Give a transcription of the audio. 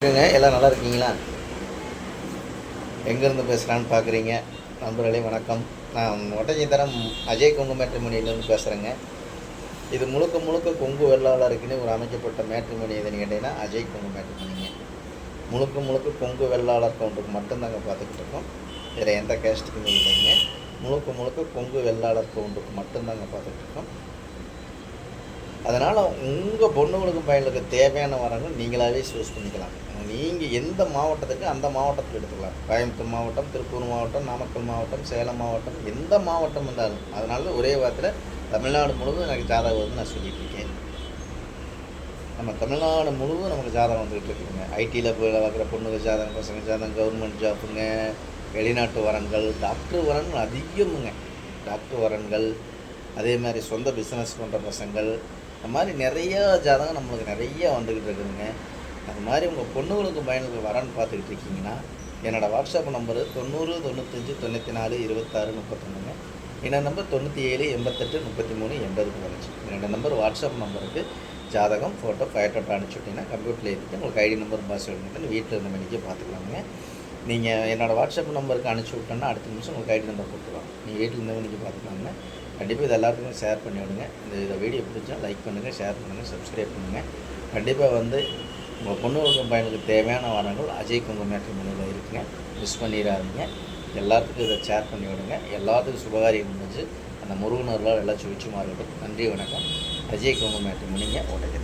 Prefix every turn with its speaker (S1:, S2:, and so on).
S1: எல்லாம் நல்லா இருக்கீங்களா? எங்கேருந்து பேசுகிறான்னு பார்க்குறீங்க. நண்பர்களே வணக்கம். நான் ஒட்டஞ்சத்திரம் அஜய் கொங்கு மேட்ரிமோனியிலேருந்து பேசுகிறேங்க. இது முழுக்க முழுக்க கொங்கு வெள்ளாளருக்குன்னு ஒரு அமைக்கப்பட்ட மேட்ரிமோனி எதுன்னு கேட்டிங்கன்னா அஜய் கொங்கு மேட்ரிமோனிங்க. முழுக்க முழுக்க கொங்கு வெள்ளாளர் கவுண்டருக்கு மட்டும்தாங்க பார்த்துக்கிட்டு இருக்கோம். வேறு எந்த கேஸ்ட்டுக்குமே இல்லைங்க. முழுக்க முழுக்க கொங்கு வெள்ளாளர் கவுண்டருக்கு மட்டும்தாங்க பார்த்துக்கிட்டு இருக்கோம். அதனால் உங்கள் பொண்ணுங்களுக்கும் பையனுக்கு தேவையான வரங்கள் நீங்களாகவே சூஸ் பண்ணிக்கலாம். நீங்கள் எந்த மாவட்டத்துக்கு அந்த மாவட்டத்தில் எடுத்துக்கலாம். கோயம்புத்தூர் மாவட்டம், திருப்பூர் மாவட்டம், நாமக்கல் மாவட்டம், சேலம் மாவட்டம், எந்த மாவட்டம் இருந்தாலும். அதனால ஒரே வாரத்தில் தமிழ்நாடு முழுவதும் எனக்கு ஜாதகம் வருதுன்னு நான் சொல்லிகிட்ருக்கேன். நம்ம தமிழ்நாடு முழுவதும் நமக்கு ஜாதகம் வந்துகிட்டு இருக்குதுங்க. ஐடியில் போய் பார்க்குற பொண்ணுங்க ஜாதகம், பசங்க ஜாதகம், கவர்மெண்ட் ஜாப்புங்க, வெளிநாட்டு வரன்கள், டாக்டர் வரன்கள் அதிகமுங்க. டாக்டர் வரன்கள், அதே மாதிரி சொந்த பிஸ்னஸ் பண்ணுற பசங்கள், அந்த மாதிரி நிறையா ஜாதகம் நம்மளுக்கு நிறையா வந்துக்கிட்டு இருக்குதுங்க. அது மாதிரி உங்கள் பொண்ணுங்களுக்கு பையனுக்கு வரன்னு பார்த்துக்கிட்டு இருக்கீங்கன்னா என்னோடய வாட்ஸ்அப் நம்பரு 90 95 94 26 31. என்னோட நம்பர் 97 88 33 80 என்னோடய நம்பர் வாட்ஸ்அப் நம்பருக்கு ஜாதகம் ஃபோட்டோ ஃபயட்டோட்டோ அனுப்பிச்சுட்டிங்கன்னா கம்ப்யூட்டரில் ஏற்றிட்டு உங்களுக்கு ஐடி நம்பர் பாஸ்வேர்டு மட்டும் வீட்டில் இருந்த மணிக்கே பார்த்துக்கலாங்க. நீங்கள் என்னோடய வாட்ஸ்அப் நம்பருக்கு அனுப்பிச்சி விட்டோன்னா அடுத்த நிமிஷம் உங்களுக்கு ஐடி நம்பர் கொடுத்துருவாங்க. நீங்கள் வீட்டில் இருந்த மணிக்கு பார்த்துக்கலாங்க. கண்டிப்பாக இது எல்லாத்துக்கும் ஷேர் பண்ணி விடுங்க. இந்த வீடியோ பிடிச்சா லைக் பண்ணுங்கள், ஷேர் பண்ணுங்கள், சப்ஸ்கிரைப் பண்ணுங்கள். கண்டிப்பாக உங்கள் பொண்ணுங்களுக்கு பையனுக்கு தேவையான வரங்கள் அஜய் கொங்கு மேட்ரிமோனியில் இருக்குங்க. மிஸ் பண்ணிடாதீங்க. எல்லாத்துக்கும் இதை ஷேர் பண்ணி விடுங்க. எல்லாத்துக்கும் சுபகாரியம் முடிஞ்சு அந்த முருகனர்களால் எல்லாம் சுவிச்சுமா இருக்கட்டும். நன்றி, வணக்கம். அஜய் கொங்கு மேட்ரிமோனிங்க ஓட்டை.